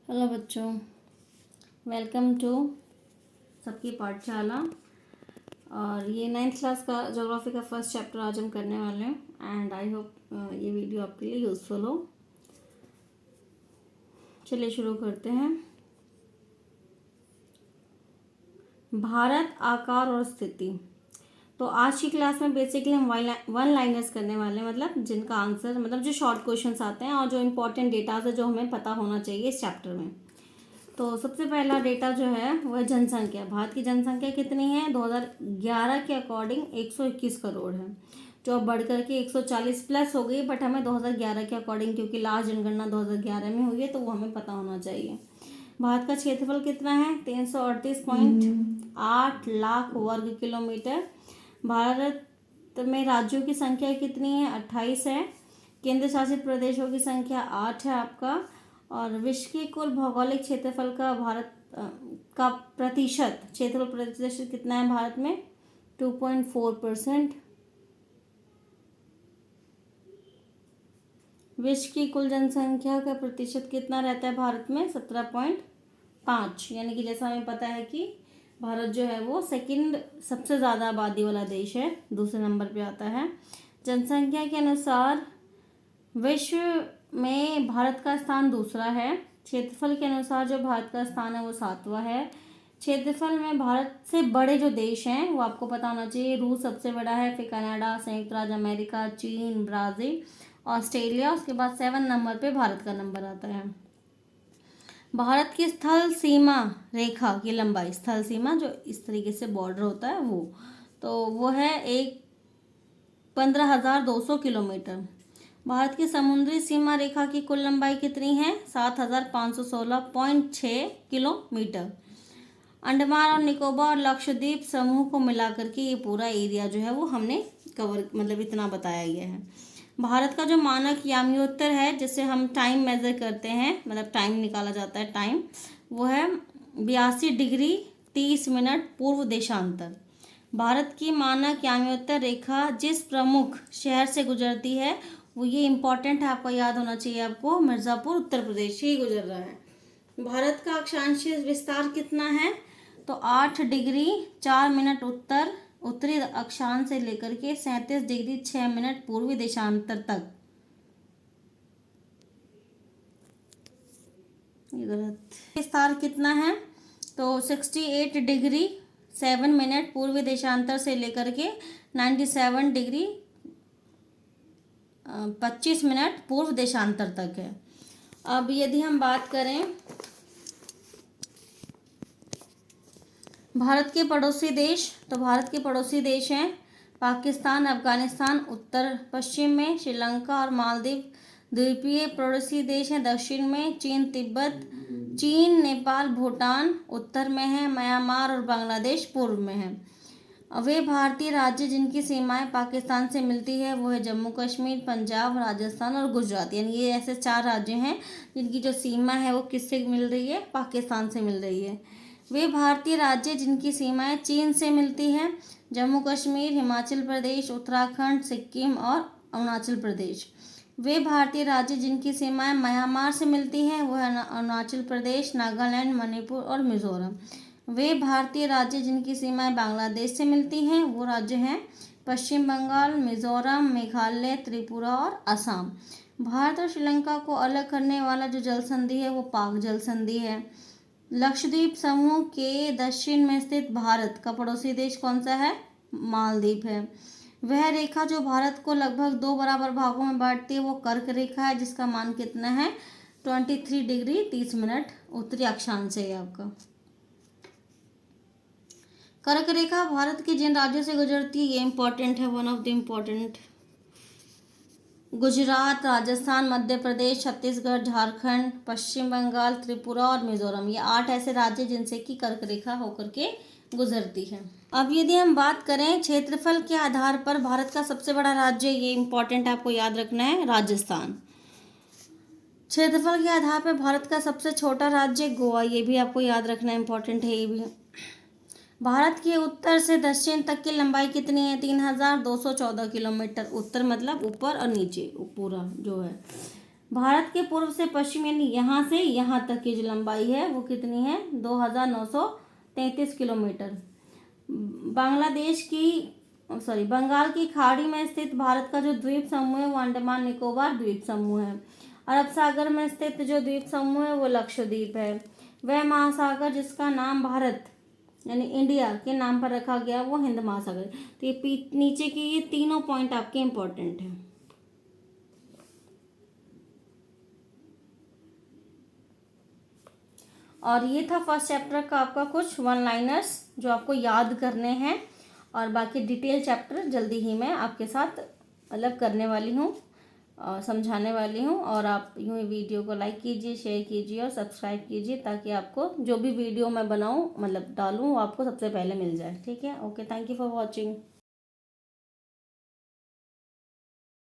Hello बच्चों, welcome to सबकी पाठशाला। और ये 9th क्लास का ज्योग्राफी का फर्स्ट चैप्टर आज हम करने वाले हैं एंड आई होप ये वीडियो आपके लिए यूज़फुल हो। चलिए शुरू करते हैं। भारत, आकार और स्थिति। तो आज की क्लास में बेसिकली हम वन लाइनर्स करने वाले हैं, मतलब जिनका आंसर मतलब जो शॉर्ट क्वेश्चंस आते हैं और जो इम्पोर्टेंट डेटाज है जो हमें पता होना चाहिए इस चैप्टर में। तो सबसे पहला डेटा जो है वह जनसंख्या। भारत की जनसंख्या कितनी है? 2011 के अकॉर्डिंग 121 करोड़ है, जो अब बढ़ करके 140 प्लस हो गई। बट हमें 2011 के अकॉर्डिंग, क्योंकि लास्ट जनगणना 2011 में हुई है, तो वो हमें पता होना चाहिए। भारत का क्षेत्रफल कितना है? 338.8 लाख वर्ग किलोमीटर। भारत में राज्यों की संख्या कितनी है? 28 है। केंद्र शासित प्रदेशों की संख्या 8 है आपका। और विश्व के कुल भौगोलिक क्षेत्रफल का भारत का प्रतिशत, क्षेत्रफल प्रतिशत कितना है भारत में? 2.4%। विश्व की कुल जनसंख्या का प्रतिशत कितना रहता है भारत में? 17.5। यानी कि जैसा हमें पता है कि भारत जो है वो सेकंड सबसे ज़्यादा आबादी वाला देश है, दूसरे नंबर पे आता है। जनसंख्या के अनुसार विश्व में भारत का स्थान दूसरा है। क्षेत्रफल के अनुसार जो भारत का स्थान है वो 7वां है। क्षेत्रफल में भारत से बड़े जो देश हैं वो आपको पता होना चाहिए। रूस सबसे बड़ा है, फिर कनाडा, संयुक्त राज्य अमेरिका, चीन, ब्राज़ील, ऑस्ट्रेलिया, उसके बाद 7 नंबर पे भारत का नंबर आता है। भारत की स्थल सीमा रेखा की लंबाई, स्थल सीमा जो इस तरीके से बॉर्डर होता है वो है 15,200 किलोमीटर। भारत की समुद्री सीमा रेखा की कुल लंबाई कितनी है? 7,516.6 किलोमीटर। अंडमान और निकोबार और लक्षद्वीप समूह को मिलाकर के ये पूरा एरिया जो है वो हमने कवर, मतलब इतना बताया गया है। भारत का जो मानक याम्योत्तर है, जिससे हम टाइम मेजर करते हैं, मतलब टाइम निकाला जाता है टाइम, वो है 82 डिग्री 30 मिनट पूर्व देशांतर। भारत की मानक याम्योत्तर रेखा जिस प्रमुख शहर से गुजरती है वो, ये इंपॉर्टेंट है, आपको याद होना चाहिए, आपको मिर्ज़ापुर उत्तर प्रदेश ही गुजर रहा है। भारत का अक्षांशीय विस्तार कितना है? तो 8 डिग्री 4 मिनट उत्तरी अक्षांश से लेकर के 37 डिग्री 6 मिनट पूर्वी देशांतर तक। ये गलत। विस्तार कितना है? तो 68 डिग्री 7 मिनट पूर्वी देशांतर से लेकर के 97 डिग्री 25 मिनट पूर्व देशांतर तक है। अब यदि हम बात करें भारत के पड़ोसी देश, तो भारत के पड़ोसी देश हैं पाकिस्तान, अफगानिस्तान उत्तर पश्चिम में, श्रीलंका और मालदीव द्वीपीय पड़ोसी देश हैं दक्षिण में, चीन, तिब्बत, चीन, नेपाल, भूटान उत्तर में है, म्यांमार और बांग्लादेश पूर्व में है। वे भारतीय राज्य जिनकी सीमाएं पाकिस्तान से मिलती है वो है जम्मू कश्मीर, पंजाब, राजस्थान और गुजरात। यानी ये ऐसे 4 राज्य हैं जिनकी जो सीमा है वो किससे मिल रही है? पाकिस्तान से मिल रही है। वे भारतीय राज्य जिनकी सीमाएं चीन से मिलती हैं, जम्मू कश्मीर, हिमाचल प्रदेश, उत्तराखंड, सिक्किम और अरुणाचल प्रदेश। वे भारतीय राज्य जिनकी सीमाएं म्यांमार से मिलती हैं वो है अरुणाचल प्रदेश, नागालैंड, मणिपुर और मिजोरम। वे भारतीय राज्य जिनकी सीमाएं बांग्लादेश से मिलती हैं वो राज्य हैं पश्चिम बंगाल, मिजोरम, मेघालय, त्रिपुरा और असम। भारत और श्रीलंका को अलग करने वाला जो जल संधि है वो पाक जल संधि है। लक्षद्वीप समूह के दक्षिण में स्थित भारत का पड़ोसी देश कौन सा है? मालदीव है। वह रेखा जो भारत को लगभग 2 बराबर भागों में बांटती है वो कर्क रेखा है, जिसका मान कितना है? 23 डिग्री 30 मिनट उत्तरी अक्षांश से आपका। कर्क रेखा भारत के जिन राज्यों से गुजरती है ये इंपॉर्टेंट है, one of the important. Gujarat, Rajasthan, Madhya Pradesh, Chhattisgarh, Jharkhand, Paschim Bengal, Tripura और मिजोरम, ये 8 ऐसे राज्य जिनसे कि कर्क रेखा होकर के गुजरती है। अब यदि हम बात करें क्षेत्रफल के आधार पर भारत का सबसे बड़ा राज्य, ये इंपॉर्टेंट आपको याद रखना है, राजस्थान। क्षेत्रफल के आधार पर भारत का सबसे छोटा राज्य गोवा, ये भी आपको याद रखना इंपॉर्टेंट है ये भी। भारत के उत्तर से दक्षिण तक की लंबाई कितनी है? 3,214 किलोमीटर। उत्तर मतलब ऊपर और नीचे पूरा जो है। भारत के पूर्व से पश्चिम यानी यहाँ से यहाँ तक की जो लंबाई है वो कितनी है, 2933 किलोमीटर। बांग्लादेश की बंगाल की खाड़ी में स्थित भारत का जो द्वीप समूह है वो अंडमान निकोबार द्वीप समूह है। अरब सागर में स्थित जो द्वीप समूह है वो लक्षद्वीप है। वह महासागर जिसका नाम भारत यानी इंडिया के नाम पर रखा गया वो हिंद महासागर। तो ये नीचे की ये तीनों पॉइंट आपके इम्पोर्टेंट हैं। और ये था फर्स्ट चैप्टर का आपका कुछ वन लाइनर्स जो आपको याद करने हैं, और बाकी डिटेल चैप्टर जल्दी ही मैं आपके साथ करने वाली हूँ, समझाने वाली हूँ। और आप यूँ ही वीडियो को लाइक कीजिए, शेयर कीजिए और सब्सक्राइब कीजिए, ताकि आपको जो भी वीडियो मैं बनाऊँ डालूँ वो आपको सबसे पहले मिल जाए। ठीक है, okay, thank you for watching.